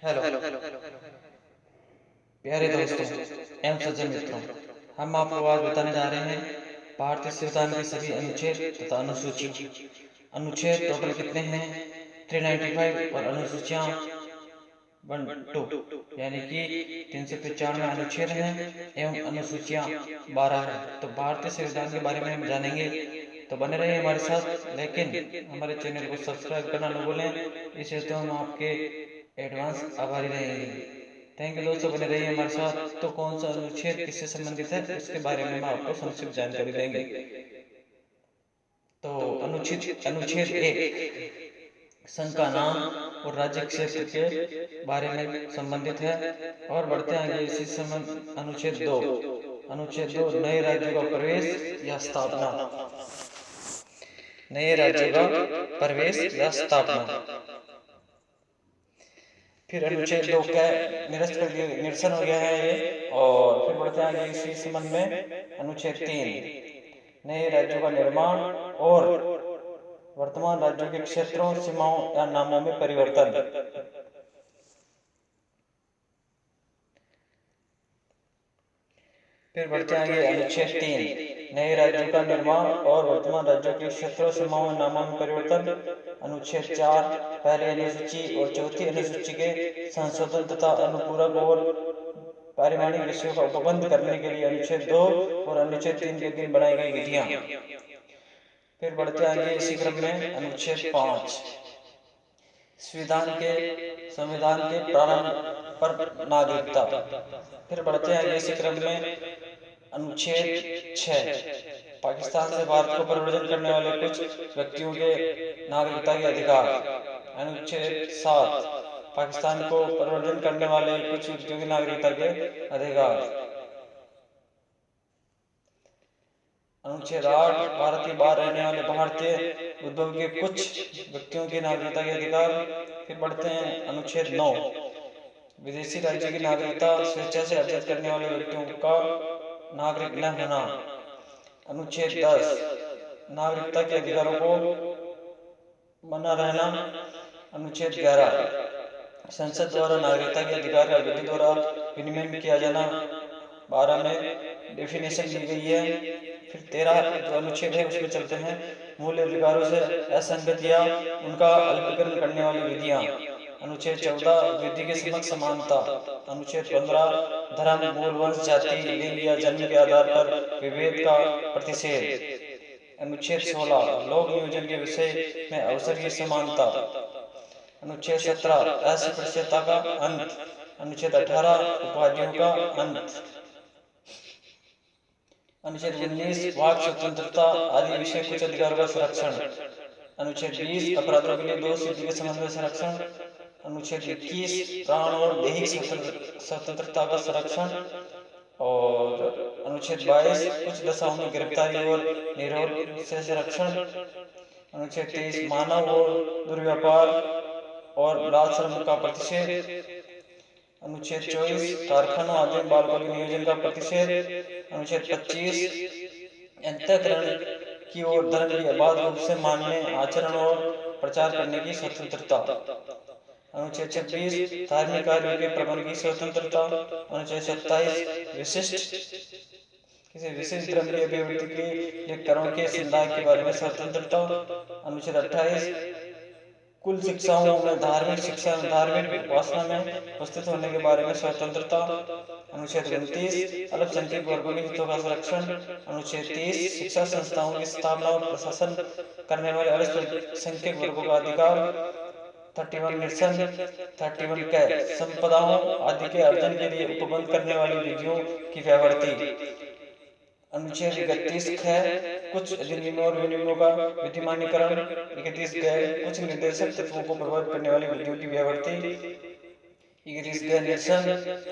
Hello प्यारे दोस्तों एवं सज्जन मित्रों, हम आपको आज बताने जा रहे हैं भारतीय संविधान के सभी अनुच्छेद तथा अनुसूची। अनुच्छेद टोटल कितने हैं? 395 और अनुसूचियां 1-2 यानी कि 395 अनुच्छेद हैं एवं अनुसूचियां 12 हैं। तो भारतीय संविधान के बारे में हम जानेंगे, तो बने रहिए हमारे साथ। लेकिन हमारे चैनल को सब्सक्राइब करना न भूलें, इसे तो हम आपके एडवांस आभारी रहेंगे। थैंक यू दोस्तों, बने रहिए हमारे साथ। तो कौन सा अनुच्छेद किससे संबंधित है उसके बारे में हम आपको संक्षिप्त जानकारी देंगे। तो अनुच्छेद 1 संघ का नाम और राज्य क्षेत्र के बारे में संबंधित है। और बढ़ते आगे इसी संबंध अनुच्छेद 2 नए राज्यों का प्रवेश या स्थापना। नए राज्यों का प्रवेश या स्थापना। फिर अनुच्छेद 2 का निरसन हो गया है ये। और फिर बढ़ते आगे इसी संबंध में अनुच्छेद 3 नए राज्यों का निर्माण और वर्तमान राज्यों के क्षेत्रों, सीमाओं या नामों में परिवर्तन। फिर बढ़ते आगे अनुच्छेद 3 नए राज्यों का निर्माण और वर्तमान राज्यों के क्षेत्रों, सीमाओं और नामों में परिवर्तन। अनुच्छेद 4 पहली अनुसूची और चौथी अनुसूची के संशोधन तथा अनुपूरक और पारिवारिक विषयों का उपबंध करने के लिए अनुच्छेद 2 और अनुच्छेद 3 के दिन बनाई गई विधियां। फिर बढ़ते आगे इसी क्रम में अनुच्छेद 5 संविधान के प्रारंभ पर नागरिकता। फिर बढ़ते आगे इसी क्रम में अनुच्छेद 6 पाकिस्तान से भारत को परिवर्तन करने वाले कुछ व्यक्तियों के नागरिकता के अधिकार। अनुच्छेद 7 पाकिस्तान को परिवर्तन करने वाले कुछ व्यक्तियों की नागरिकता के अधिकार। अनुच्छेद 8 भारत के बाहर रहने वाले भारतीय उद्योग के कुछ व्यक्तियों की नागरिकता के अधिकार। फिर बढ़ते हैं अनुच्छेद 9 विदेशी राज्य की नागरिकता स्वेच्छा से अर्जित करने वाले व्यक्तियों का नागरिक न होना। अनुच्छेद 10 नागरिकता के अधिकारों को बना रहना। अनुच्छेद 11 संसद द्वारा नागरिकता के अधिकार का विधि द्वारा विनिमय किया जाना। 12 में डेफिनेशन दी गई है। फिर 13 जो अनुच्छेद है उसमें चलते हैं मूल अधिकारों से असंगत या उनका अल्पीकरण करने वाली विधियां। अनुच्छेद 14 विधि के समक्ष समानता। अनुच्छेद 15 धर्म, मूल वंश, जाति, लिंग या जन्म के आधार पर विभेद का प्रतिषेध। अनुच्छेद 16 लोक नियोजन के विषय में अवसर की समानता। अनुच्छेद 17 अस्पृश्यता का अंत। अनुच्छेद 18 उपाधियों का अंत। अनुच्छेद 19 वाक स्वतंत्रता आदि विषय कुछ अधिकारों का संरक्षण। अनुच्छेद 20 अपराधों के लिए दोष सिद्धि के संबंध में संरक्षण। अनुच्छेद 21 प्राण और दैहिक स्वतंत्रता का संरक्षण। और अनुच्छेद 22 कुछ दशाओं में गिरफ्तारी और निरोध से संरक्षण। अनुच्छेद 23 मानव और दुर्व्यापार और बलात्संग का प्रतिषेध। अनुच्छेद 24 कारखानों आदि बालकों के नियोजन का प्रतिषेध। अनुच्छेद 25 अंतःकरण की और धर्म की अबाध रूप से मानने, आचरण और प्रचार करने की स्वतंत्रता। अनुच्छेद 26 धार्मिक कार्यों के प्रबंध की स्वतंत्रता। अनुच्छेद 27 किसी विशेष धर्म की अभिव्यक्ति के लिए करों के समुदाय के बारे में स्वतंत्रता। अनुच्छेद 28 कुल शिक्षाओं में धार्मिक शिक्षा, धार्मिक उपासना में उपस्थित होने के बारे में स्वतंत्रता। अनुच्छेद 29 अल्पसंख्यक वर्गों के हितों का संरक्षण। अनुच्छेद 30 शिक्षा संस्थाओं की स्थापना और प्रशासन करने वाले अल्पसंख्यक वर्गों का अधिकार। 31 निरसन। 31 कै संपदाओं आदि के अर्जन के लिए उपबंध करने वाली विधियों की व्यावृत्ति। अनुच्छेद 31 ख कुछ अधिनियमों और विनियमों का विधिमान्यकरण। 31 ग कुछ निर्देशक तत्वों को प्रभावित करने वाली विधियों की व्यावृत्ति। 31 ग निरसन।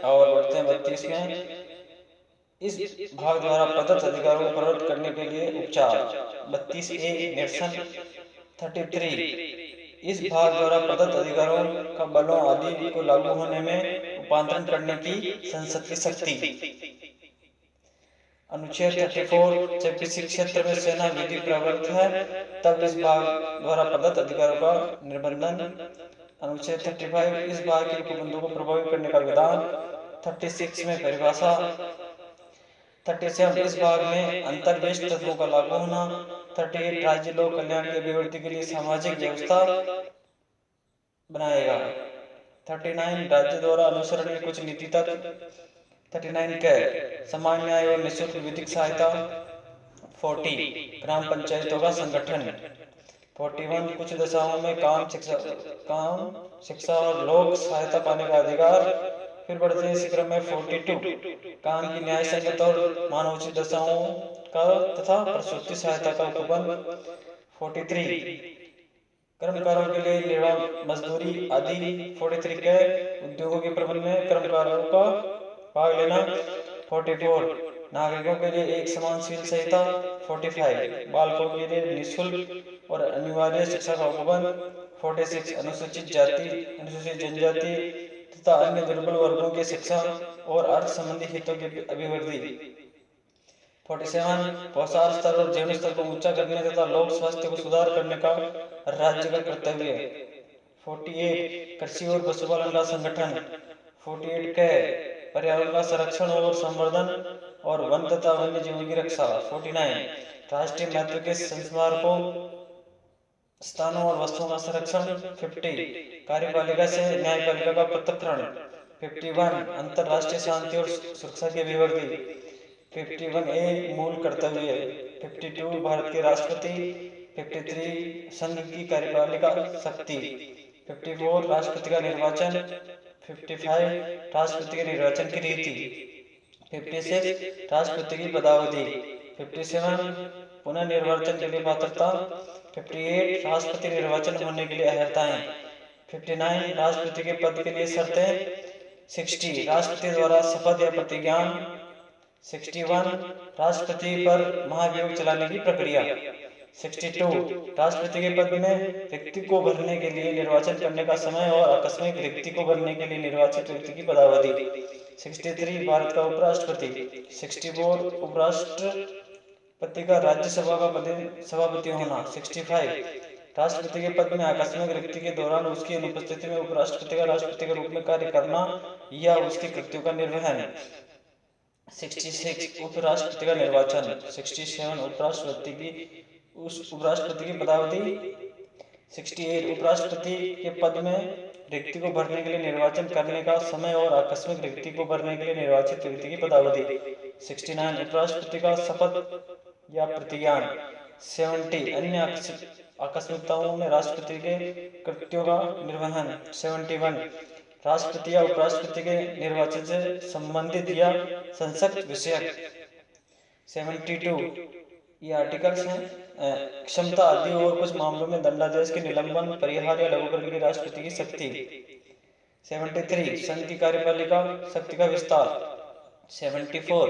और बढ़ते हैं 32 में इस भाग द्वारा प्रदत्त अधिकारों को प्रवर्तित करने के लिए उपचार। 32 ए निरसन। 33 इस भाग द्वारा प्रदत्त अधिकारों का बलों आदि को लागू होने में रूपांतरण करने की संसद की शक्ति। अनुच्छेद 34 जब किसी क्षेत्र में सेना विधि प्रवृत्त है तब इस भाग द्वारा प्रदत्त अधिकारों का निर्बंधन। अनुच्छेद 35 इस भाग के उपबंधों को प्रभावित करने का विधान। 36 में परिभाषा। 37 इस भाग में अंतर्वेश तत्वों का लागू होना। 38 राज्य लोक कल्याण की अभिवृद्धि के लिए सामाजिक व्यवस्था बनाएगा। 39 राज्य द्वारा अनुसरण के कुछ नीति तत्व। 39 के समान न्याय और निःशुल्क विधिक सहायता। 40 ग्राम पंचायतों का संगठन। 41 कुछ दशाओं में काम, शिक्षा और लोक सहायता पाने का अधिकार। फिर बढ़ते हैं इसी क्रम में 42 काम की न्याय संगत और मानवोचित दशाओं का तथा प्रसूति सहायता का उपबंध। 43 कर्मकारों के लिए निर्वाह मजदूरी आदि। 43 के उद्योगों के प्रबंध में कर्मकारों का भाग लेना। 44 नागरिकों के लिए एक समानशील संहिता। 45 बालकों के लिए निःशुल्क और अनिवार्य शिक्षा का उपबंध। 46 अनुसूचित जाति, अनुसूचित जनजाति तथा अन्य दुर्बल वर्गों की शिक्षा और अर्थ संबंधी हितों की अभिवृद्धि। 47 पोषाहार स्तर और जीवन स्तर को ऊंचा करने तथा लोक स्वास्थ्य को सुधार करने का राज्य का कर्तव्य है। 48 कृषि और पशुपालन का संगठन। 48 के पर्यावरण का संरक्षण और संवर्धन और वन तथा वन्य जीवों की रक्षा। 49 राष्ट्रीय महत्व के संस्मारकों, स्थानों और वस्तुओं का संरक्षण। 50 कार्यपालिका से न्यायपालिका का पृथक्करण। 51 अंतरराष्ट्रीय शांति और सुरक्षा की अभिवृद्धि। 51A मूल कर्तव्य। 52 भारत के राष्ट्रपति। 53 संघ की कार्यपालिका शक्ति। 54 राष्ट्रपति का निर्वाचन। 55 राष्ट्रपति के निर्वाचन की रीति। 56 राष्ट्रपति की पदावधि। 57 पुनः निर्वाचन के लिए पात्रता। 58 राष्ट्रपति निर्वाचन होने के लिए अर्हताएं। 59 राष्ट्रपति के पद के लिए शर्तें। 60 राष्ट्रपति द्वारा शपथ या प्रतिज्ञान। 61 राष्ट्रपति पर महाभियोग चलाने की प्रक्रिया। 62 राष्ट्रपति के पद में रिक्ति को भरने के लिए निर्वाचन करने का समय और आकस्मिक रिक्ति को भरने के लिए निर्वाचित व्यक्ति की पदावधि। 63 भारत का उपराष्ट्रपति। 64 उपराष्ट्रपति का राज्यसभा का सभापति होना। 65 राष्ट्रपति के पद में आकस्मिक रिक्ति के दौरान उसकी अनुपस्थिति में उपराष्ट्रपति का राष्ट्रपति के रूप में कार्य करना या उसके कृत्यों का निर्वहन। 66 उपराष्ट्रपति का निर्वाचन। 67 उपराष्ट्रपति की पदावधि। 68 उपराष्ट्रपति के पद में रिक्ति को भरने के लिए निर्वाचन करने का समय और आकस्मिक रिक्ति को भरने के लिए निर्वाचित व्यक्ति की पदावधि। 69 उपराष्ट्रपति का शपथ या प्रतिज्ञान। 70 अन्य आकस्मिकताओं में राष्ट्रपति के कृत्यों का निर्वहन। 71 राष्ट्रपति या उपराष्ट्रपति के निर्वाचन से संबंधित या संसद विषयक। 72 ये आर्टिकल्स हैं। क्षमता आदि और कुछ मामलों में दंडादेश के निलंबन, परिहार या लघुकरण की राष्ट्रपति की शक्ति। 73 संघ की कार्यपालिका शक्ति का विस्तार। 74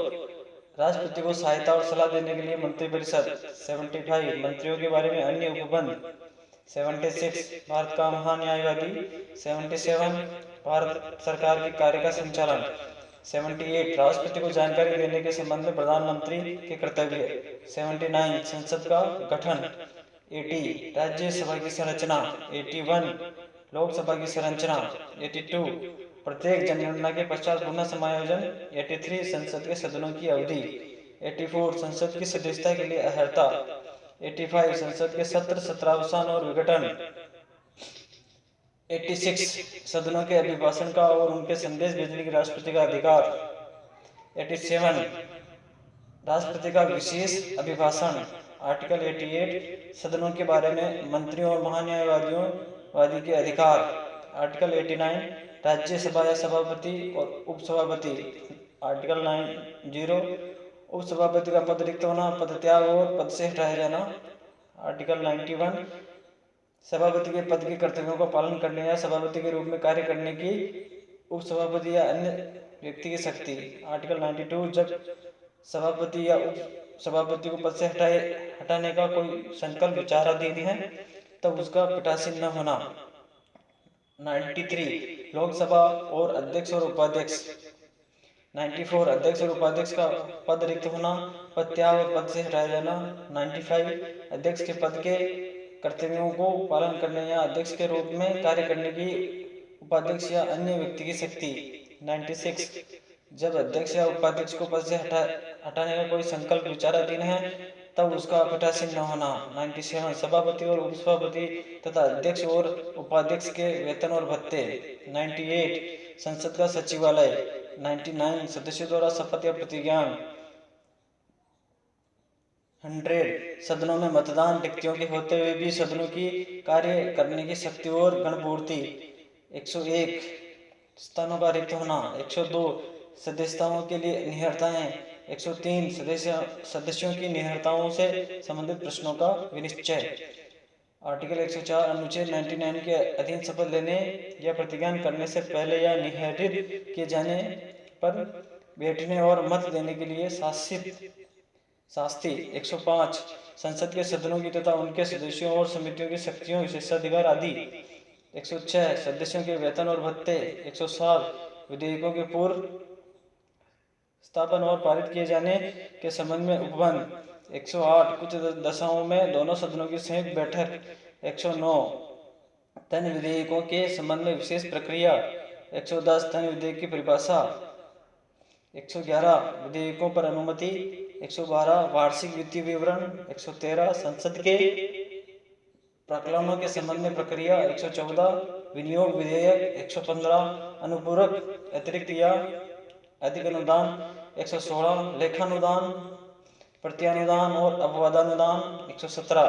राष्ट्रपति को सहायता और सलाह देने के लिए मंत्रिपरिषद। 75 मंत्रियों के बारे में अन्य उपबंध। 76 भारत का महान्यायवादी। 77 भारत सरकार के कार्य का संचालन। 78 राष्ट्रपति को जानकारी देने के संबंध में प्रधानमंत्री के कर्तव्य। 79 संसद का गठन। 80 राज्यसभा की संरचना। 81 लोकसभा की संरचना। 82 प्रत्येक जनगणना के पश्चात पुनः समायोजन। 83 संसद के सदनों की अवधि। 84 संसद की सदस्यता के लिए अर्हता। 85 संसद के सत्र, सत्रावसान और विघटन। 86 सदनों के अभिभाषण का और उनके संदेश भेजने की राष्ट्रपति का अधिकार। 87 राष्ट्रपति का विशेष अभिभाषण। आर्टिकल 88 सदनों के बारे में मंत्रियों और महान्यायवादी के अधिकार। आर्टिकल 89 राज्यसभा या सभापति और उपसभापति। आर्टिकल 90 उपसभापति का पद रिक्त होना, पद त्याग और पद से हटाया जाना। आर्टिकल 91 सभापति के पद के कर्तव्यों का पालन करने या सभापति के रूप में कार्य करने की उपसभापति या अन्य व्यक्ति की शक्ति। आर्टिकल 92 जब सभापति या उप सभापति को पद से हटाने का कोई संकल्प विचाराधीन है तब उसका पिटासी न होना। 93 लोकसभा और अध्यक्ष और उपाध्यक्ष। 94 अध्यक्ष और उपाध्यक्ष का पद रिक्त होना, पद त्याग और पद से हटाया जाना। 95 अध्यक्ष के पद के कर्तव्यों को पालन करने या अध्यक्ष के रूप में कार्य करने की उपाध्यक्ष या अन्य व्यक्ति की शक्ति। 96 जब अध्यक्ष या उपाध्यक्ष को पद से हटाने का कोई संकल्प विचाराधीन है तब उसका पीठासीन न होना। 97 सभापति और उपसभापति तथा अध्यक्ष और उपाध्यक्ष के वेतन और भत्ते। 98 संसद का सचिवालय। 99 सदस्यों द्वारा शपथ या प्रतिज्ञान। 100 सदनों में मतदान रिक्तियों के होते हुए भी सदनों की कार्य करने की शक्ति और गणपूर्ति। 101 स्थानों का रिक्त होना। 102 सदस्यताओं के लिए निहरताएं। 103 सदस्यों की निहरताओं से संबंधित प्रश्नों का विनिश्चय। आर्टिकल 104 अनुच्छेद 99 के अधीन शपथ लेने या प्रतिज्ञान करने से पहले या निहरित किए जाने पर बैठने और मत देने के लिए शास्ति। 105 संसद के सदनों की तथा उनके सदस्यों और समितियों की शक्तियों, विशेषाधिकार आदि। 106 सदस्यों के वेतन और भत्ते। 107 विधेयकों के पूर्व स्थापन और पारित किए जाने के संबंध में उपबंध। 108 कुछ दशाओं में दोनों सदनों की संयुक्त बैठक। 109 धन विधेयकों के संबंध में विशेष प्रक्रिया। 110 धन विधेयक की परिभाषा। 111 विधेयकों पर अनुमति। 112 वार्षिक वित्तीय विवरण। 113 संसद के प्रकरणों के संबंध में प्रक्रिया। 114 विनियोग विधेयक। 115 अनुपूरक अतिरिक्त या अधिक अनुदान। 116 लेखानुदान, प्रत्यानुदान और अपवादानुदान। 117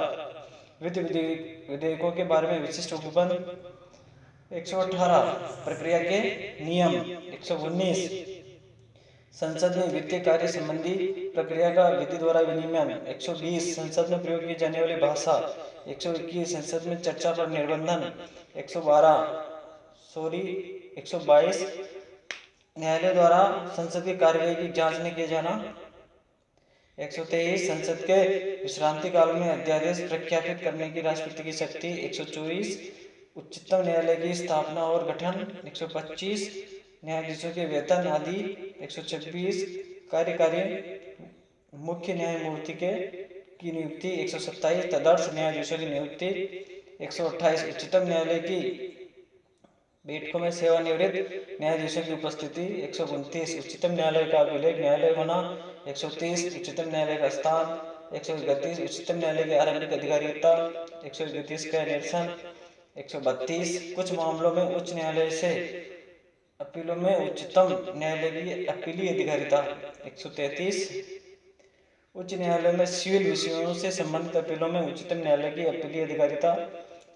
वित्त विधेयकों के बारे में विशिष्ट उपबंध। 118 प्रक्रिया के नियम। 119 संसद में वित्तीय कार्य संबंधी प्रक्रिया का विधि द्वारा विनियमन। 120 संसद में प्रयोग की जाने वाली भाषा। 121 संसद में चर्चा पर निर्बंधन। 122 न्यायालय द्वारा संसद की कार्यवाही की जांच न किए जाना। 123 संसद के विश्रांति काल में अध्यादेश प्रख्यापित करने की राष्ट्रपति की शक्ति। 124 उच्चतम न्यायालय की स्थापना और गठन। 125 न्यायाधीशों के वेतन आदि। 126 कार्यकारी मुख्य न्यायमूर्ति की नियुक्ति। 127 तदर्थ न्यायाधीशों की नियुक्ति। 128 उच्चतम न्यायालय की बैठकों में सेवानिवृत्त न्यायाधीशों की उपस्थिति। 129 उच्चतम न्यायालय का अभिलेख न्यायालय होना। 130 उच्चतम न्यायालय का स्थान। 131 उच्चतम न्यायालय की आरंभिक अधिकारिता। 131 का निरसन। 132 कुछ मामलों में उच्च न्यायालय से अपीलों में उच्चतम न्यायालय की अपीली अधिकारिता। 133 उच्च न्यायालय में सिविल विषयों से संबंधित अपीलों में उच्चतम न्यायालय की अपीली अधिकारिता।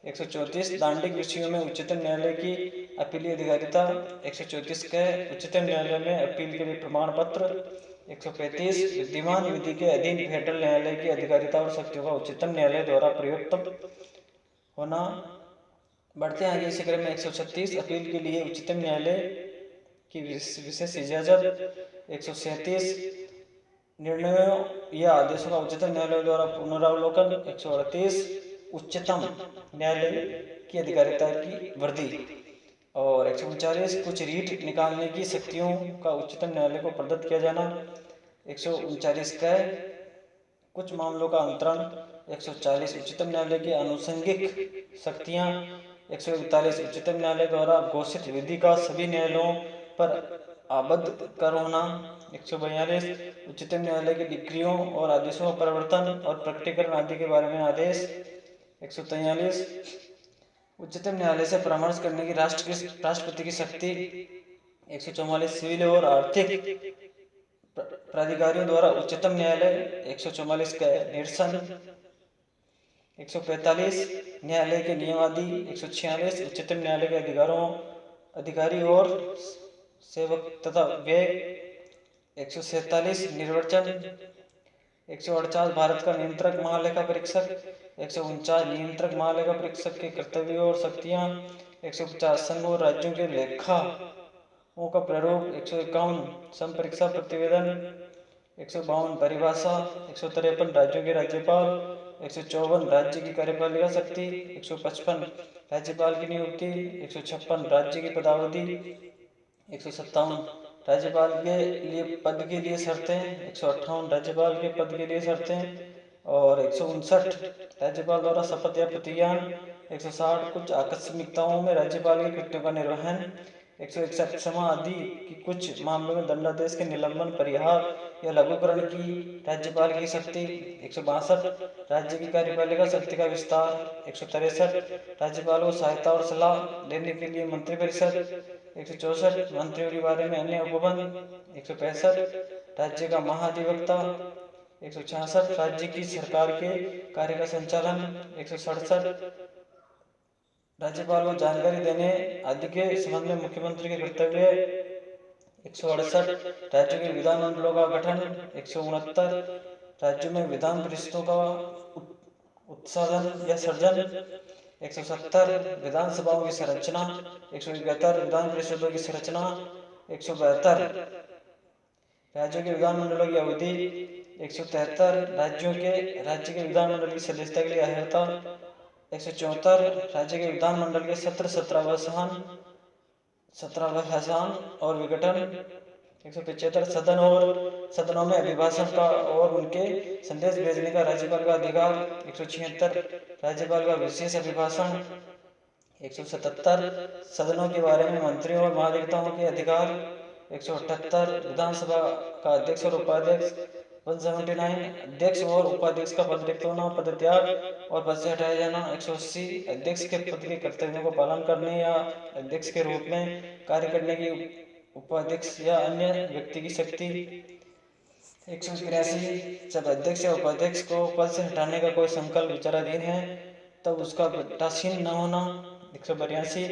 134 दांडिक विषयों में उच्चतम न्यायालय की अपीली अधिकारिता। 134 के उच्चतम न्यायालय में अपील के लिए प्रमाण पत्र। 135 विद्यमान विधि के अधीन फेडरल न्यायालय की अधिकारिता और शक्तियों का उच्चतम न्यायालय द्वारा प्रयुक्त होना। बढ़ते आगे इसी क्रम में 136 अपील के लिए उच्चतम न्यायालय की विशेष इजाजत। 137 निर्णयों या आदेशों का उच्चतम न्यायालय द्वारा पुनरावलोकन। 138 उच्चतम न्यायालय की अधिकारिता की वृद्धि। और 139 कुछ रीट निकालने की शक्तियों का उच्चतम न्यायालय को प्रदत्त किया जाना। 139 का कुछ मामलों का अंतरण। 140 उच्चतम न्यायालय की आनुषंगिक शक्तियां। 141 उच्चतम न्यायालय द्वारा घोषित विधि का सभी न्यायालयों पर आबद्ध कर होना। 142 उच्चतम न्यायालय की डिक्रियों और आदेशों का परिवर्तन और प्रकटीकरण आदि के बारे में आदेश। 143 उच्चतम न्यायालय से परामर्श करने की राष्ट्रपति की शक्ति। 144 सिविल और आर्थिक प्राधिकारियों द्वारा उच्चतम न्यायालय। 144 का निरसन। 145 न्यायालय के नियम आदि। 146 उच्चतम न्यायालय के अधिकारी और सेवक तथा व्यय। 147 निर्वाचन। 148 भारत का नियंत्रक महालेखा परीक्षक। 149 नियंत्रक महालेखा परीक्षक के कर्तव्य और शक्तियां। 150 संघ और राज्यों के लेखाओं का प्रारूप। 151 संपरीक्षा प्रतिवेदन। 152 परिभाषा। 153 राज्यों के राज्यपाल। 154 राज्य की कार्यपालिका शक्ति। 155 राज्यपाल की नियुक्ति। 156 राज्य की पदावधि। 157 राज्यपाल के लिए पद के लिए शर्तें। 158 राज्यपाल के पद के लिए शर्तें और 159 राज्यपाल द्वारा शपथ या प्रतिज्ञान। 160 कुछ आकस्मिकताओं में राज्यपाल के कृत्यों का निर्वहन। 161 क्षमा आदि की कुछ मामलों में दंडादेश के निलंबन, परिहार या लघुकरण की राज्यपाल की शक्ति। 162 राज्य की कार्यपालिका शक्ति का विस्तार। 163 राज्यपाल को सहायता और सलाह देने के लिए मंत्रिपरिषद। 164 मंत्रियों के बारे में अन्य उपबंध। 165 राज्य का महाधिवक्ता। 166 राज्य की सरकार के कार्य का संचालन। 167 राज्यपाल को जानकारी देने आदि के संबंध में मुख्यमंत्री के कर्तव्य। 168 राज्यों के विधानमंडलों का गठन। 169 राज्यों में विधान परिषदों का उत्साधन या सर्जन। 170 विधानसभाओं की संरचना। 171 विधान परिषदों की संरचना। 172 राज्यों के विधानमंडलों की अवधि। 173 राज्य के विधानमंडल की सदस्यता के लिए अर्हता। 174 राज्य के विधानमंडल के सत्र 17वां और विघटन। 175 सदनों में अभिभाषण का और उनके संदेश भेजने का राज्यपाल का अधिकार। 176 राज्यपाल का विशेष अभिभाषण। 177 सदनों के बारे में मंत्रियों और महाधिवक्ताओं के अधिकार। 178 विधानसभा का अध्यक्ष और उपाध्यक्ष। 179 अध्यक्ष और उपाध्यक्ष का पद रिक्त होना, पदत्याग और पद से हटाया जाना। 180 अध्यक्ष के पद के कर्तव्यों को पालन करने या अध्यक्ष के रूप में कार्य करने की उपाध्यक्ष या अन्य व्यक्ति की शक्ति। 183 जब अध्यक्ष या उपाध्यक्ष को पद से हटाने का कोई संकल्प विचाराधीन है तब उसका पट्टासीन न होना। 182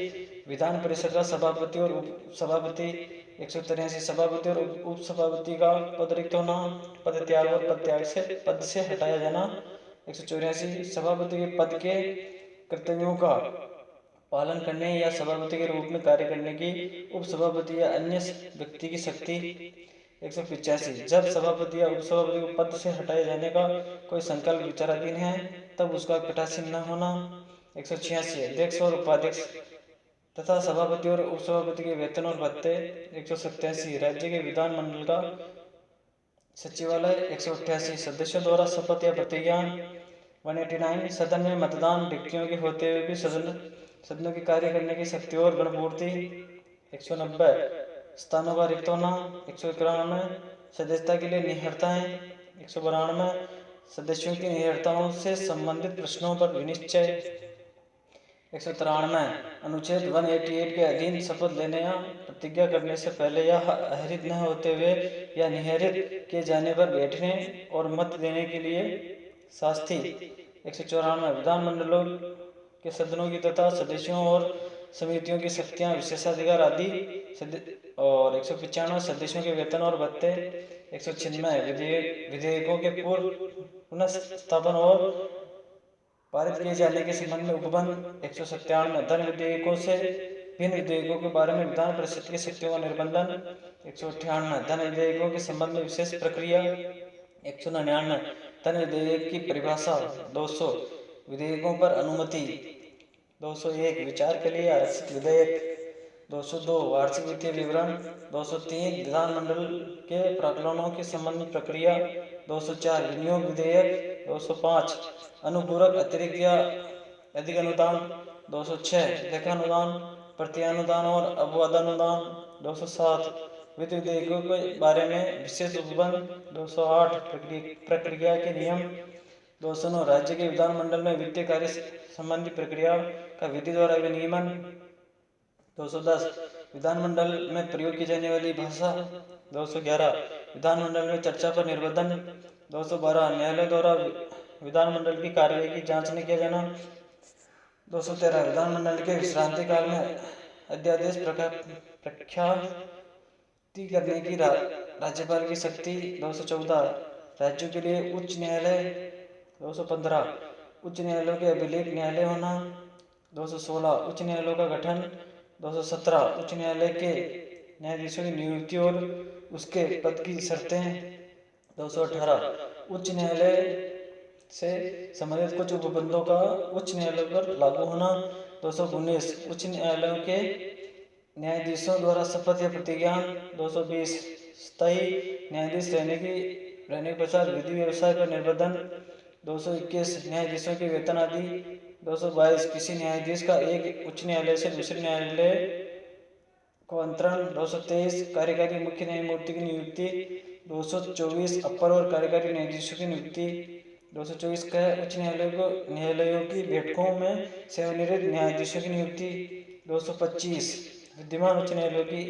विधान परिषद का सभापति और उप सभापति। 183 सभापति और उप सभापति का पद रिक्त होना, पद त्याग और पद से हटाया जाना। 184 सभापति के पद के कर्तव्यों का पालन करने या सभापति के रूप में कार्य करने की उप सभापति या अन्य व्यक्ति की शक्ति। 185 जब सभापति या उप सभापति को पद से हटाए जाने का कोई संकल्प विचाराधीन है तब उसका पीठासीन न होना। 186 अध्यक्ष और उपाध्यक्ष तथा सभापति और उप सभापति के वेतन और भत्ते। 187 राज्य के विधानमंडल का सचिवालय। 188 सदस्यों द्वारा शपथ या प्रतिज्ञान। 189 सदन में मतदान रिक्तियों के होते हुए भी सदनों की कार्य करने की शक्ति और गणपूर्ति। 190 स्थानों का रिक्त होना। 191 सदस्यता के लिए निहर्ताएं। 192 सदस्यों की निहर्ताओं से संबंधित प्रश्नों पर विनिश्चय। 193 अनुच्छेद 188 के अधीन शपथ लेने या प्रतिज्ञा करने से पहले या आहरित न होते हुए या निहरित किए जाने पर बैठने और मत देने के लिए शास्ति। 194 विधानमंडलों के सदनों की तथा सदस्यों और समितियों की शक्तियां, विशेषाधिकार आदि। और 195 सदस्यों के वेतन और भत्ते। 196 विधेयकों के पूर्व पुनःस्थापन और पारित किए जाने के संबंध में उपबंध। 197 धन विधेयकों से भिन्न विधेयकों के बारे में विधान परिषद की शक्तियों का निर्बंधन। 198 धन विधेयकों के संबंध में विशेष प्रक्रिया। 199 धन विधेयक की परिभाषा। 200 विधेयकों पर अनुमति। 201 विचार के लिए आरक्षित विधेयक। 202 वार्षिक वित्तीय विवरण। 203 विधानमंडल के प्राक्कलनों के संबंध में प्रक्रिया। 204 विनियोग विधेयक। 205 अनुपूरक अतिरिक्त या अधिक अनुदान। 206 लेखानुदान, प्रत्यानुदान और अपवादानुदान। 207 वित्त विधेयकों के बारे में विशेष उपबंध। 208 प्रक्रिया के नियम। 209 राज्य के विधानमंडल में वित्तीय कार्य संबंधी प्रक्रिया का विधि द्वारा विनियमन। 210 विधानमंडल में प्रयोग की जाने वाली भाषा। 211 विधानमंडल में चर्चा पर निर्बंधन। 212 न्यायालय द्वारा विधानमंडल की कार्यवाही की जांच न किया जाना। 213 विधानमंडल के विश्रांति काल में अध्यादेश प्रख्याति करने की राज्यपाल की शक्ति। 214 राज्यों के लिए उच्च न्यायालय। 215 उच्च न्यायालयों के अभिलेख न्यायालय होना। 216 उच्च न्यायालयों का गठन। 217 उच्च न्यायालय के न्यायाधीशों की नियुक्ति और उसके पद की शर्तें। 218 उच्च न्यायालय से संबंधित कुछ उपबंधों का उच्च न्यायालय पर लागू होना। 219 उच्च न्यायालयों के न्यायाधीशों द्वारा शपथ या प्रतिज्ञान। 220 स्थायी न्यायाधीश रहने के पश्चात विधि व्यवसाय पर निर्बंधन। 221 न्यायाधीशों के वेतन आदि। 222 किसी न्यायाधीश का एक उच्च न्यायालय से दूसरे न्यायालय को अंतरण। 223 कार्यकारी मुख्य न्यायमूर्ति की नियुक्ति। 224 अपर और कार्यकारी न्यायाधीशों की नियुक्ति। 224 का उच्च न्यायालयों की बैठकों में सेवानिवृत्त न्यायाधीशों की नियुक्ति। 225 विद्यमान उच्च न्यायालयों की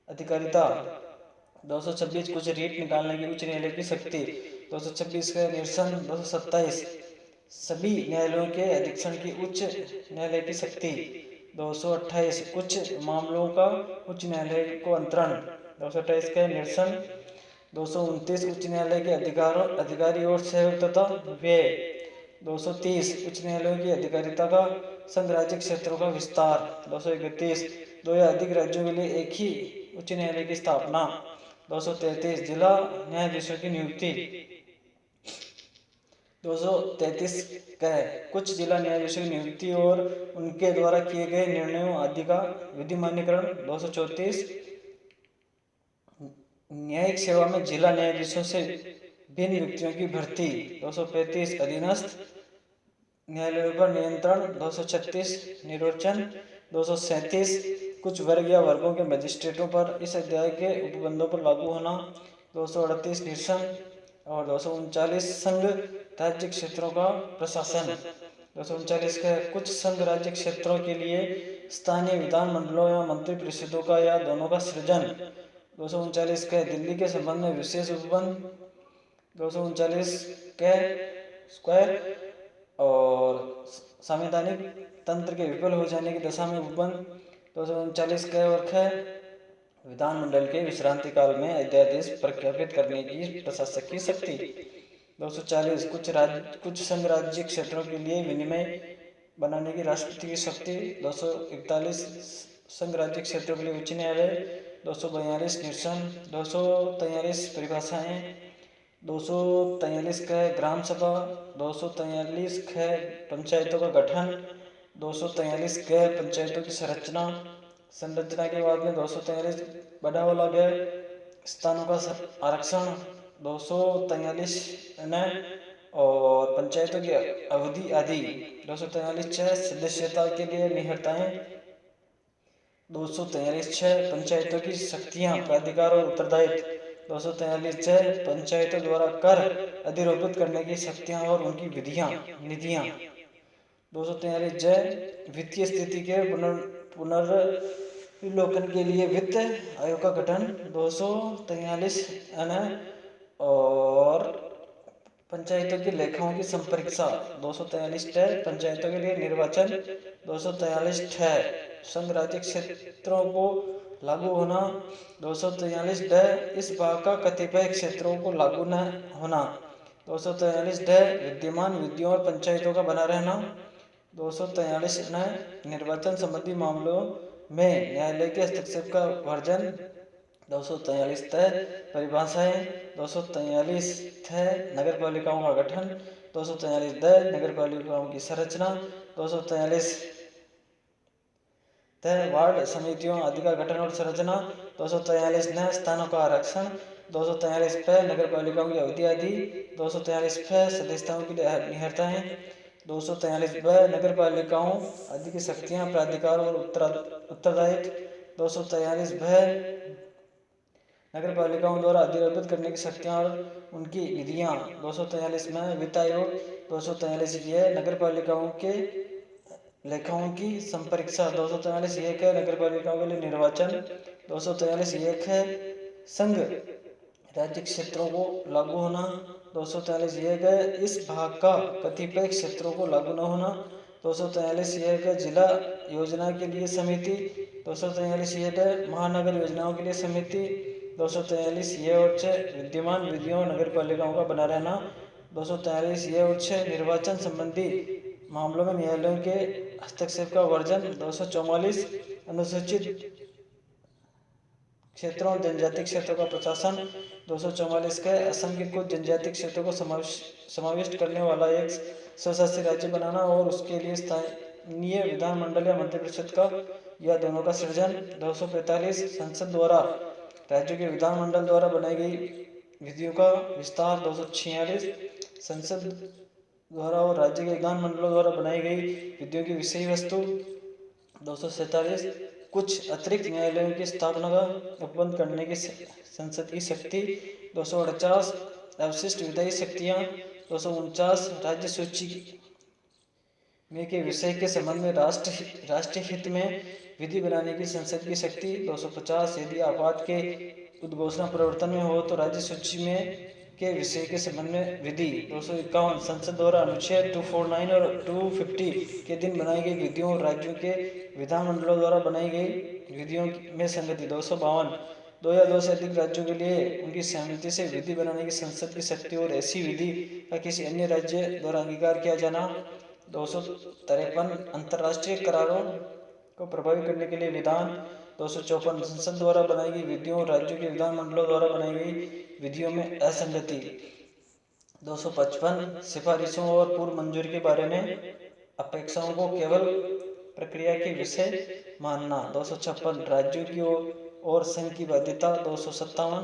अधिकारिता। 226 कुछ रीट निकालने की उच्च न्यायालय की शक्ति। 226 का निरसन। 227 सभी न्यायालयों के अधीक्षण की उच्च न्यायालय की शक्ति। 228 कुछ मामलों का उच्च न्यायालय को अंतरण। 228 का निरसन। 229 उच्च न्यायालय के अधिकारी और सहयोग तथा व्यय। 230 उच्च न्यायालयों की अधिकारिता का संघ राज्य क्षेत्रों का विस्तार। 231 दो या अधिक राज्यों के लिए एक ही उच्च न्यायालय की स्थापना। 233 जिला न्यायाधीशों की नियुक्ति। 233 कह कुछ जिला न्यायाधीशों की नियुक्ति और उनके द्वारा किए गए निर्णयों आदि का विधिमान्यकरण। 234 न्यायिक सेवा में जिला न्यायाधीशों से भिन्न व्यक्तियों की भर्ती। 235 अधीनस्थ न्यायालयों पर नियंत्रण। 236 निर्वचन। 237 कुछ वर्ग या वर्गों के मजिस्ट्रेटों पर इस अध्याय के उपबंधों पर लागू होना। 238 निरसन और 239 संघ राज्य क्षेत्रों का प्रशासन। 239 का कुछ संघ राज्य क्षेत्रों के लिए स्थानीय विधान मंडलों या मंत्री परिषदों का या दोनों का सृजन। 239 का दिल्ली के संबंध में विशेष उपबंध। 239 के स्क्वायर और संवैधानिक तंत्र के विफल हो जाने की दशा में उपबंध। 239 के और ख विधानमंडल के विश्रांति काल में अध्यादेश प्रख्यापित करने की प्रशासक की शक्ति। 240 कुछ संघ राज्य क्षेत्रों के लिए विनिमय बनाने की राष्ट्रपति की शक्ति। 241 संघ राज्य क्षेत्रों के लिए उच्च न्यायालय। 242 निरसन। 243 परिभाषाएं। 243 का ग्राम सभा। 243 का पंचायतों का गठन। 243 का पंचायतों की संरचना के बाद में 243 बढ़ावा गया स्थानों का आरक्षण। 243 और पंचायतों की अवधि आदि। 243 सदस्यता के लिए निहत्ताएं। 243 पंचायतों की शक्तियां प्राधिकार और उत्तरदायित्व। 243 पंचायतों द्वारा कर अधिरोपित करने की शक्तियां और उनकी विधियां निधियां। 243 वित्तीय स्थिति के पुनर्विलोकन के लिए वित्त आयोग का गठन। 243 और पंचायतों की लेखाओं की संपरीक्षा। 243 पंचायतों के लिए निर्वाचन। 243 संघ राज्य क्षेत्रों को लागू होना। 243 इस भाग का कतिपय क्षेत्रों को लागू न होना। 243 विद्यमान विधियों और पंचायतों का बना रहना। 243 निर्वाचन संबंधी मामलों में न्यायालय के हस्तक्षेप का वर्जन। 243 परिभाषाएं। 243 नगर पालिकाओं का गठन। 243 नगर पालिकाओं की संरचना। 243 वार्ड समितियों आदि का गठन और संरचना। 243 स्थानों का आरक्षण। 243 नगर पालिकाओं की अवधि आदि। 243 सदस्यताओं की निहत्ताएं। 243 नगर पालिकाओं आदि की शक्तियां प्राधिकार और उत्तरदायित्व। 243 नगर पालिकाओं द्वारा अधिरोपित करने की शक्तियां और उनकी विधियां। 243 में वित्त आयोग। 243 नगर पालिकाओं के लेखाओं की संपरीक्षा। 243 नगर पालिकाओं के लिए निर्वाचन। 243 संघ राज्य क्षेत्रों को लागू होना। 243 इस भाग का कतिपय क्षेत्रों को लागू न होना। 243 जिला योजना के लिए समिति। 243 महानगर योजनाओं के लिए समिति। 243 विद्यमान विधियों नगर पालिकाओं का बना रहना। 243 निर्वाचन संबंधी मामलों में न्यायालयों के हस्तक्षेप का वर्जन। 244 अनुसूचित क्षेत्रों और जनजाति क्षेत्रों का प्रशासन। 244 का असम के कुछ जनजाति क्षेत्रों को समाविष्ट करने वाला एक स्वशासी राज्य बनाना और उसके लिए स्थानीय विधानमंडल या मंत्रिपरिषद का या दोनों का सृजन। 245 संसद द्वारा राज्यों के विधानमंडल द्वारा बनाई गई विधियों का विस्तार। 246 संसद द्वारा और राज्य के विधानमंडलों द्वारा बनाई गई विधियों की विषय वस्तु। 247 कुछ अतिरिक्त न्यायालयों की स्थापना का उपबंध करने की संसद की शक्ति। 248 अवशिष्ट विधायी शक्तियाँ। 249 राज्य सूची में के विषय के संबंध में राष्ट्रीय हित में विधि बनाने की संसद की शक्ति। 250 यदि आपात के उद्घोषणा प्रवर्तन में हो तो राज्य सूची में के विषय के संबंध में विधि। 251 संसद द्वारा अनुच्छेद 249 और 250 के दिन बनाई गई विधियों और राज्यों के विधानमंडलों द्वारा बनाई गई विधियों में संगति। 252 दो या दो से अधिक राज्यों के लिए उनकी सहमति से विधि बनाने की संसद की शक्ति और ऐसी विधि का किसी अन्य राज्य द्वारा अंगीकार किया जाना। 253 अंतर्राष्ट्रीय करारों को प्रभावित करने के लिए विधान। 254 संसद द्वारा बनाई गई विधियों और राज्यों के विधानमंडलों द्वारा बनाई गई विधियों में असंगति। 255 सिफारिशों और पूर्व मंजूरी के बारे में अपेक्षाओं को केवल प्रक्रिया के विषय मानना। 256 राज्यों की और संघ की बाध्यता। 257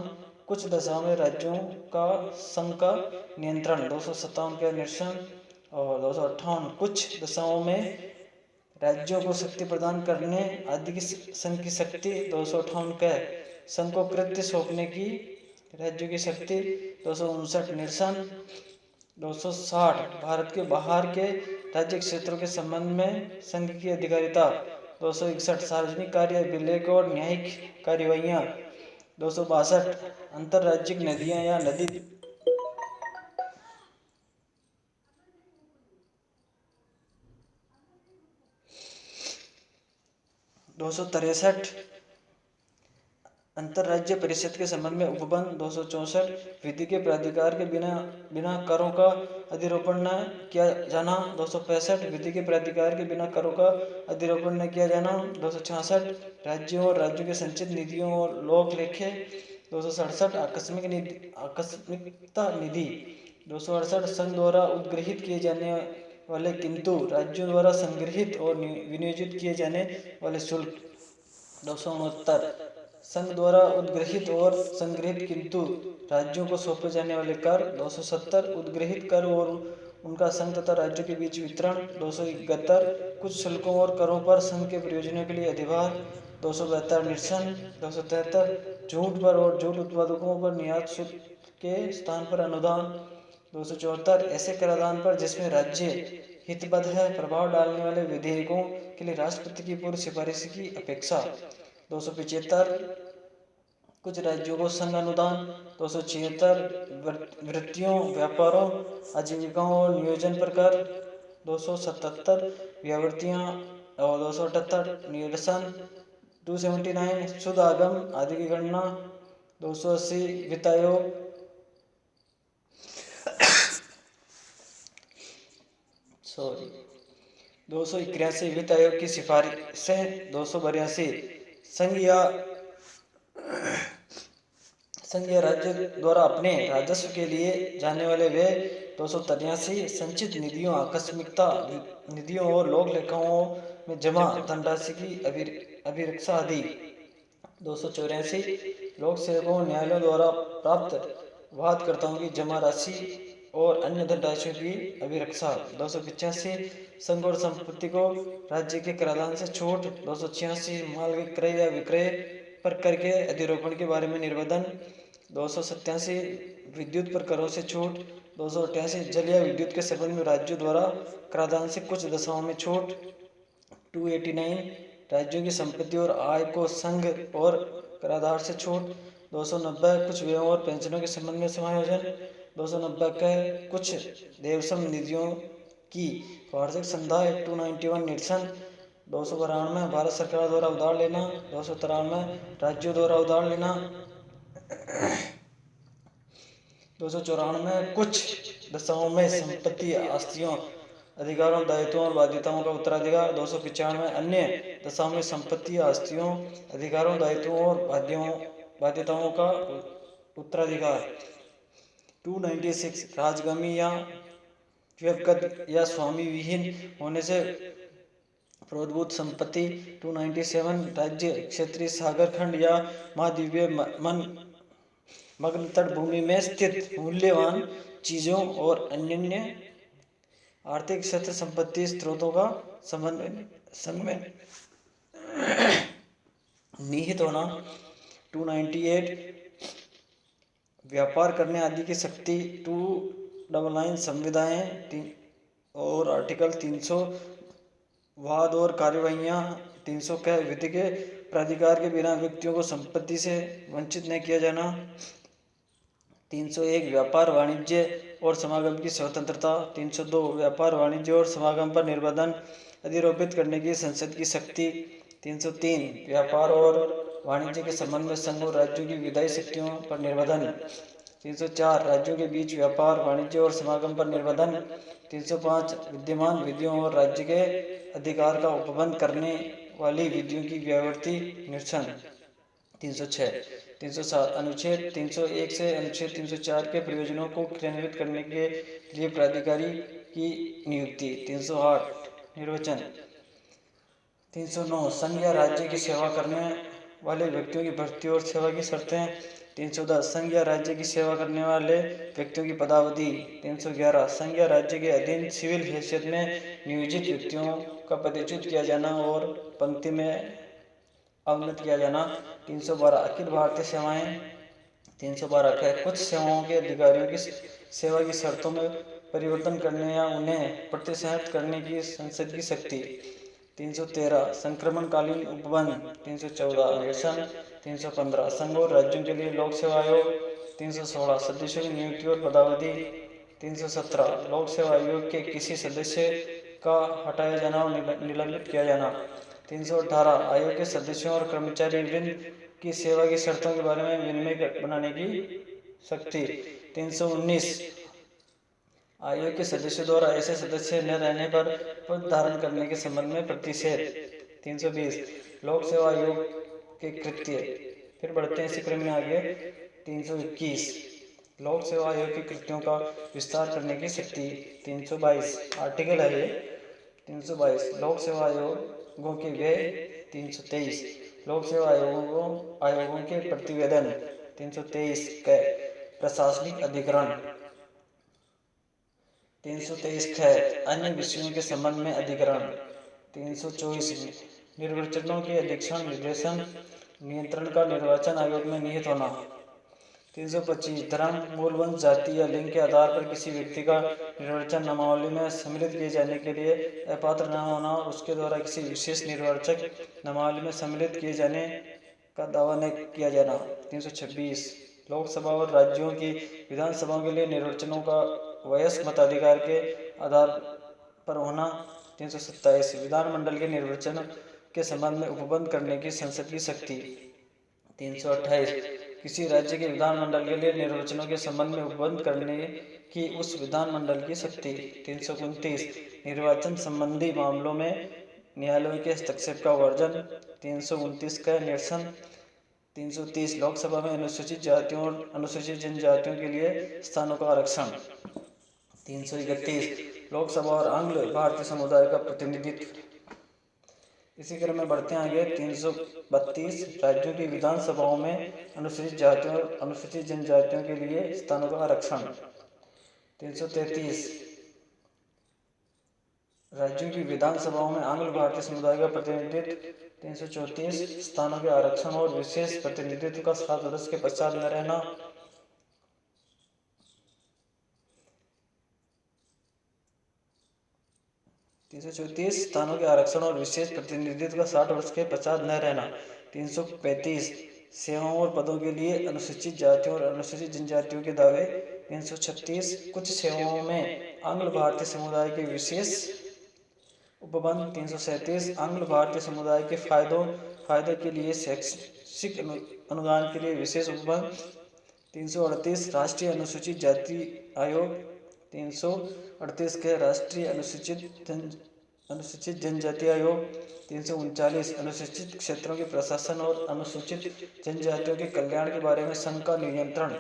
कुछ दशाओं में राज्यों का संघ का नियंत्रण। 257 का निरसन। और 258 कुछ दशाओं में राज्यों को शक्ति प्रदान करने आदि की संघ की शक्ति। 258 का संघ को कृत्य सौंपने की राज्यों की शक्ति। 259 निरसन। 260 भारत के बाहर के राज्य क्षेत्रों के संबंध में संघ की अधिकारिता। 261 सार्वजनिक कार्य विलेख और न्यायिक कार्यवाहियाँ। 262 अंतर्राज्यिक नदियाँ या नदी। 263 अंतर्राज्य परिषद के संबंध में उपबंध। 264 विधि के प्राधिकार के बिना करों का अधिरोपण न किया जाना। 265 विधि के प्राधिकार के बिना करों का अधिरोपण न किया जाना। 266 राज्यों और राज्यों के संचित निधियों और लोक लेखे। 267 आकस्मिकता निधि। 268 संघ द्वारा उद्गृहित किए जाने वाले किंतु राज्यों द्वारा संग्रहित और विनियोजित किए जाने वाले शुल्क। 269 संघ द्वारा उद्गृहित और संग्रहित किंतु राज्यों को सौंपे जाने वाले कर। 270 उद्गृहित कर और उनका संघ तथा राज्यों के बीच वितरण। 271 कुछ शुल्कों और करों पर संघ के प्रयोजनों के लिए अधिभार। 272 निरसन। 273 झूठ पर और झूठ उत्पादकों पर निर्यात शुल्क के स्थान पर अनुदान। 274 ऐसे कराधान पर जिसमें राज्य हितबद्ध है प्रभाव डालने वाले विधेयकों के लिए राष्ट्रपति की पूर्व सिफारिश की अपेक्षा। 275 कुछ राज्यों को संघ अनुदान। 276 वृत्तियों व्यापारों आजीविकाओं और नियोजन पर कर। 277 व्यावृत्तियाँ और 278 निरसन। 279 शुद्ध आगम आदि की गणना। 280 वित्त आयोग। 281 वित्त आयोग की सिफारिशें। 282 संघ या राज्य द्वारा अपने राजस्व के लिए जाने वाले व्यय। 283 संचित निधियों आकस्मिकता निधियों और लोक लेखाओं में जमा धनराशि की अभिरक्षा आदि। 284 लोक सेवकों न्यायालयों द्वारा प्राप्त वादकर्ताओं की जमा राशि और अन्य धनराशियों की अभिरक्षा। 285 संघ और संपत्ति को राज्य के कराधान से छूट। 286 माल के क्रय या विक्रय पर कर के अधिरोपण के बारे में निबंधन। 287 विद्युत पर करों से छूट। 288 जल या विद्युत के संबंध में राज्यों द्वारा कराधान से कुछ दशाओं में छूट। 289 राज्यों की संपत्ति और आय को संघ और कराधान से छूट। 290 कुछ व्ययों और पेंशनों के संबंध में समायोजन। 290 का कुछ देवसम निधियों की वार्षिक संदाय। 291 निरसन। 292 भारत सरकार द्वारा उधार लेना। 293 राज्यों द्वारा उधार लेना। 294 कुछ दशाओं में संपत्ति आस्तियों अधिकारों दायित्वों और बाध्यताओं का उत्तराधिकार। 295 अन्य दशाओं में संपत्ति आस्तियों अधिकारों दायित्वों और बाध्यताओं का उत्तराधिकार। 296 राजगामी या व्यक्तिगत या स्वामी विहीन होने से प्रोद्भूत संपत्ति। 297 राज्य क्षेत्रीय सागर खंड या महाद्वीपीय मग्न तट भूमि में स्थित मूल्यवान चीजों और अन्य आर्थिक क्षेत्र संपत्ति स्रोतों का समन्वय निहित होना। 298 व्यापार करने आदि की शक्ति। 299 संविधाएं और आर्टिकल 300 वाद और कार्यवाहियाँ। 300 का विधि के प्राधिकार के बिना व्यक्तियों को संपत्ति से वंचित नहीं किया जाना। 301 व्यापार वाणिज्य और समागम की स्वतंत्रता। 302 व्यापार वाणिज्य और समागम पर निर्बंधन अधिरोपित करने की संसद की शक्ति। 303 व्यापार और वाणिज्य के संबंध में संघ और राज्यों की विधायी शक्तियों पर निर्बंधन। 304 राज्यों के बीच व्यापार वाणिज्य और समागम पर निर्बंधन। 305 विद्यमान विधियों और राज्य के अधिकार का उपबंध करने वाली विधियों की व्यावृत्ति निरसन। 306 307 अनुच्छेद 301 से अनुच्छेद 304 के प्रयोजनों को क्रियान्वित करने के लिए प्राधिकारी की नियुक्ति। 308 निर्वचन। 309 संघ या राज्य की सेवा करने वाले व्यक्तियों की भर्ती और सेवा की शर्तें। 310 संघ या राज्य की सेवा करने वाले व्यक्तियों की पदावधि। 311 संघ या राज्य के अधीन सिविल हैसियत में नियोजित व्यक्तियों का पदच्युत किया जाना और पंक्ति में अवनत किया जाना। 312 अखिल भारतीय सेवाएं। 312 कुछ सेवाओं के अधिकारियों की सेवा की शर्तों में परिवर्तन करने या उन्हें प्रतिशत करने की संसद की शक्ति। 313 संक्रमणकालीन उपबंध। 314 निरसन। 315 संघ और राज्यों के लिए लोक सेवा आयोग। 316 सदस्यों की नियुक्ति और पदावधि। 317 लोक सेवा आयोग के किसी सदस्य का हटाया जाना और निलंबित किया जाना। 318 आयोग के सदस्यों और कर्मचारी वृंद की सेवा की शर्तों के बारे में विनिमय बनाने की शक्ति। 319 आयोग के सदस्यों द्वारा ऐसे सदस्य न रहने पर पद धारण करने के संबंध में प्रतिषेध। 320 लोक सेवा आयोग के कृत्य। फिर बढ़ते हैं इसी क्रम में आगे। 321 लोक सेवा आयोग के कृत्यों का विस्तार करने की शक्ति। 322 आर्टिकल है ये। 322 लोक सेवा आयोगों के व्यय। 323 लोक सेवा आयोगों के प्रतिवेदन। 323 क प्रशासनिक अधिकरण। 323 ख अन्य विषयों के संबंध में अधिकरण। 324 निर्वाचनों के अधीक्षण निर्देशन नियंत्रण का निर्वाचन आयोग में निहित होना। 325 धर्म मूल वंश जाति या लिंग के आधार पर किसी व्यक्ति का निर्वाचन नामावली में सम्मिलित किए जाने के लिए अपात्र न होना और उसके द्वारा किसी विशेष निर्वाचक नामावली में सम्मिलित किए जाने का दावा न किया जाना। 326 लोकसभा और राज्यों की विधानसभाओं के लिए निर्वाचनों का वयस्क मताधिकार के आधार पर होना। 327 विधानमंडल के निर्वाचन के संबंध में उपबंध करने की संसद की शक्ति। 328 किसी राज्य के विधानमंडल के लिए निर्वाचनों के संबंध में उपबंध करने की उस विधानमंडल की शक्ति। 329 निर्वाचन संबंधी मामलों में न्यायालयों के हस्तक्षेप का वर्जन। 329 का निरसन। 330 लोकसभा में अनुसूचित जातियों और अनुसूचित जनजातियों के लिए स्थानों का आरक्षण। 331 लोकसभा और आंग्ल भारतीय समुदाय का प्रतिनिधित्व। इसी क्रम में बढ़ते हैं आगे। 332 राज्यों की विधानसभाओं में अनुसूचित जातियों और अनुसूचित जनजातियों के लिए स्थानों का आरक्षण। 333 राज्यों की विधानसभाओं में आंग्ल भारतीय समुदाय का प्रतिनिधित्व। 334 स्थानों के आरक्षण और विशेष प्रतिनिधित्व का 7 वर्ष के पश्चात न रहना। 334 स्थानों के आरक्षण और विशेष प्रतिनिधित्व का 60 वर्ष के पश्चात न रहना। 335 सेवाओं और पदों के लिए अनुसूचित जातियों और अनुसूचित जनजातियों के दावे। 336 कुछ सेवाओं में आंग्ल भारतीय समुदाय के विशेष उपबंध। 337 आंग्ल भारतीय समुदाय के फायदों के लिए शैक्षिक अनुदान के लिए विशेष उपबंध। 338 राष्ट्रीय अनुसूचित जाति आयोग। 338 के राष्ट्रीय अनुसूचित जनजाति आयोग। 339 अनुसूचित क्षेत्रों के प्रशासन और अनुसूचित जनजातियों के कल्याण के बारे में संघ का नियंत्रण।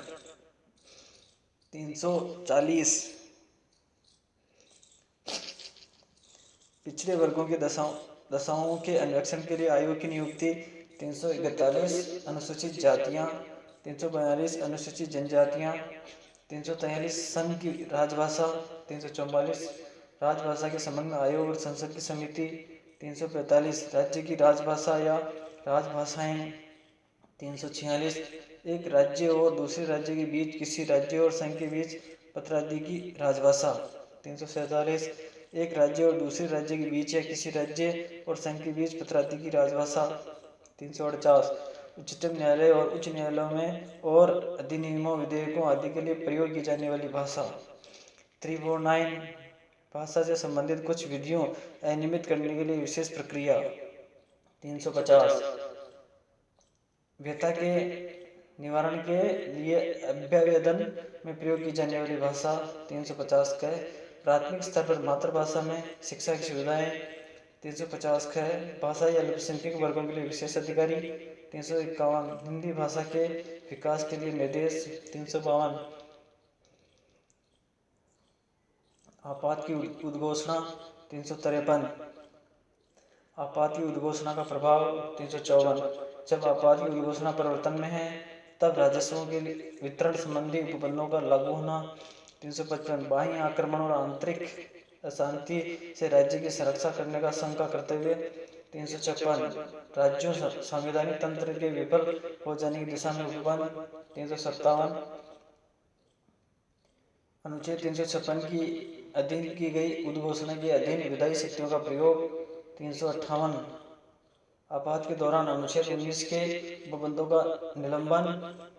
340 पिछड़े वर्गों के दशाओं के अन्वेषण के लिए आयोग की नियुक्ति। 341 अनुसूचित जातियां 342 अनुसूचित जनजातियाँ, 343 संघ की राजभाषा, 344 राजभाषा के संबंध में आयोग और संसद की समिति, 345 राज्य की राजभाषा या राजभाषाएं, 346 एक राज्य और दूसरे राज्य के बीच किसी राज्य और संघ के बीच पत्रादि की राजभाषा, 347 एक राज्य और दूसरे राज्य के बीच या किसी राज्य और संघ के बीच पत्रादि की राजभाषा, 348 उच्चतम न्यायालय और उच्च न्यायालयों में और अधिनियमों विधेयकों आदि के लिए प्रयोग की जाने वाली भाषा, 349 भाषा से संबंधित कुछ विधियों अनियमित करने के लिए विशेष प्रक्रिया, 350 व्यथा के निवारण के लिए अभ्यावेदन में प्रयोग की जाने वाली भाषा, 350 क प्राथमिक स्तर पर मातृभाषा में शिक्षा की सुविधाएं, 350 ख भाषा या अल्पसंख्यक वर्गों के लिए विशेष अधिकारी, 351 हिंदी भाषा के विकास के लिए निर्देश, 352 आपात की उद्घोषणा, 353 आपात की उद्घोषणा का प्रभाव, 354 जब आपात की उद्घोषणा परिवर्तन में है तब राजस्वों के वितरण संबंधी उपबंधों का लागू होना, 355 बाह्य आक्रमण और आंतरिक अशांति से राज्य की सुरक्षा करने का संघ का कर्तव्य, 356 राज्यों संवैधानिक तंत्र के विफल हो जाने की दिशा में उपबंध, 357 अनुच्छेद 356 की अधीन की गई उद्घोषणा के अधीन विधायी शक्तियों का प्रयोग, 358 आपात के दौरान अनुच्छेद 19 के उपबंधों का निलंबन,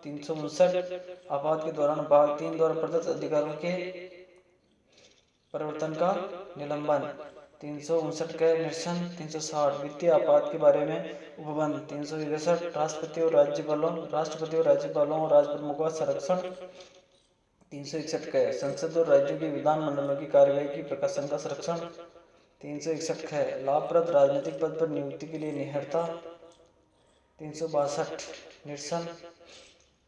359 आपात के दौरान भाग 3 द्वारा प्रदत्त अधिकारों के परिवर्तन का निलंबन, 359 का निरसन, 360 वित्तीय आपात के बारे में उपबंध, 361 राष्ट्रपति और राज्यपालों और राजप्रमुखों का संरक्षण, 361 का संसद और राज्यों के विधानमंडलों की कार्यवाही की प्रकाशन का संरक्षण, 361 है लाभप्रद राजनीतिक पद पर नियुक्ति के लिए निहरता, 362 निरसन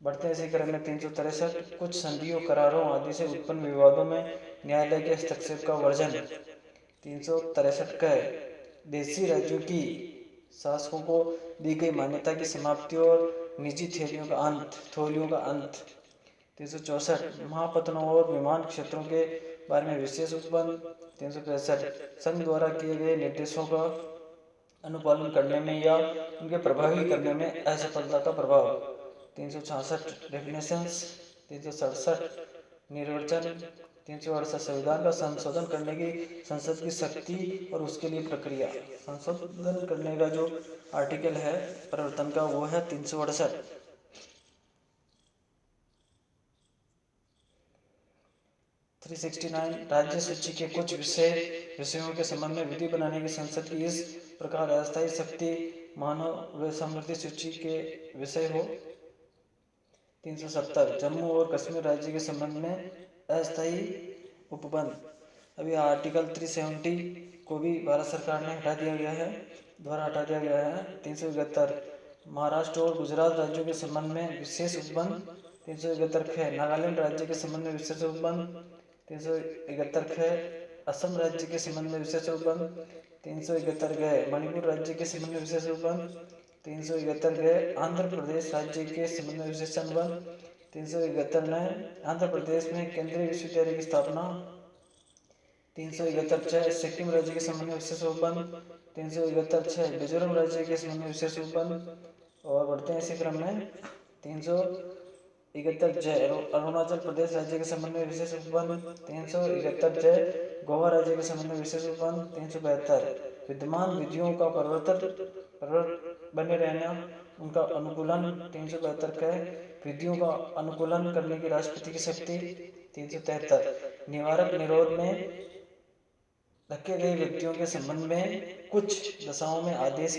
बढ़ते इसी क्रम में, 363 कुछ संधियों करारों आदि से उत्पन्न विवादों में न्यायालय के हस्तक्षेप का वर्जन, 363 का देशी राज्यों की शासकों को दी गई मान्यता की समाप्ति और निजी थैलियों का अंत, 364 महापत्तनों और विमान क्षेत्रों के बारे में विशेष उपबंध, 365 संघ द्वारा किए गए निर्देशों का अनुपालन करने में या उनके प्रभावी करने में असफलता का प्रभाव, 366 डेफिनेशंस, 367 निर्वचन, 368 संविधान का संशोधन करने की संसद की शक्ति और उसके लिए प्रक्रिया, संशोधन करने का जो आर्टिकल है परिवर्तन का वो है 368, 369 राज्य सूची के कुछ विषयों के संबंध में विधि बनाने की संसद की इस प्रकार अस्थायी शक्ति मानव व समृद्धि सूची के विषय हो, 370 जम्मू और कश्मीर राज्य के संबंध में अस्थायी उपबंध, अभी आर्टिकल 370 को भी भारत सरकार ने हटा दिया गया है, 371 महाराष्ट्र और गुजरात राज्यों के संबंध में विशेष उपबंध, 371 है नागालैंड राज्य के संबंध में विशेष उपबंध, 371 है असम राज्य के संबंध में विशेष उपबंध, 371 है मणिपुर राज्य के संबंध में विशेष उपबंध, 371 है आंध्र प्रदेश राज्य के संबंध में विशेष उपबंध, 371 में आंध्र प्रदेश में केंद्रीय विश्वविद्यालय की स्थापना, 371 सिक्किम राज्य के संबंध में विशेष उपबंध, 371 मिजोरम राज्य के संबंध में विशेष उपबंध, और बढ़ते हैं इसी क्रम में 371 अरुणाचल प्रदेश राज्य के संबंध में विशेष उपबंध, 371 गोवा राज्य के संबंध में विशेष उपबंध, 372 विद्यमान विधियों का बने रहना उनका अनुकूलन, 372 का विधियों का अनुकूलन करने की राष्ट्रपति की शक्ति, 373 निवारक निरोध में रखे गए व्यक्तियों के संबंध में कुछ दशाओं में आदेश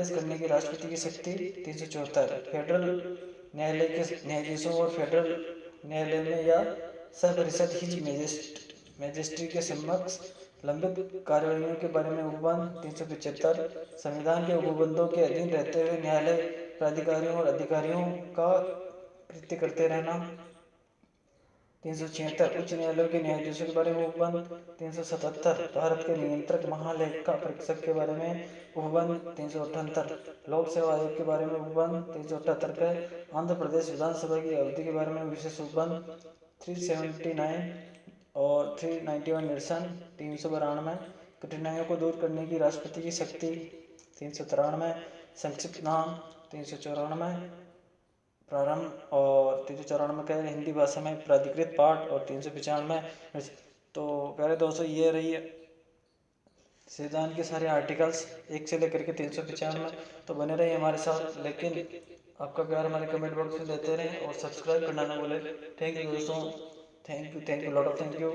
करने की राष्ट्रपति की शक्ति, 374 फेडरल न्यायालय के न्यायाधीशों और फेडरल न्यायालय में या सपरिषद हिज मजिस्ट्री के समक्ष लंबित कार्रवाइयों के बारे में उपबंध, 375 संविधान के उपबंधों के अधीन रहते हुए न्यायालय प्राधिकारियों और अधिकारियों का कृत्य करते रहना, 376 उच्च न्यायालयों के न्यायाधीशों के बारे में उपबंध। 377 भारत के नियंत्रक महालेखा परीक्षक के बारे में उपबंध। 378 लोक सेवा आयोग के बारे में उपबंध। 378 के आंध्र प्रदेश विधानसभा की अवधि के बारे में विशेष उपबंध। 379 और 391 निरसन। 392 कठिनाइयों को दूर करने की राष्ट्रपति की शक्ति। 393 संक्षिप्त नाम। 394 प्रारंभ और 394 का हिंदी भाषा में प्राधिकृत पाठ और 395। तो प्यारे दोस्तों ये रही है संविधान के सारे आर्टिकल्स 1 से लेकर के 395। तो बने रहिए हमारे साथ, लेकिन आपका प्यार हमारे कमेंट बॉक्स में देते रहें और सब्सक्राइब करना ना भूलें। थैंक यू दोस्तों, thank you lot of thank you.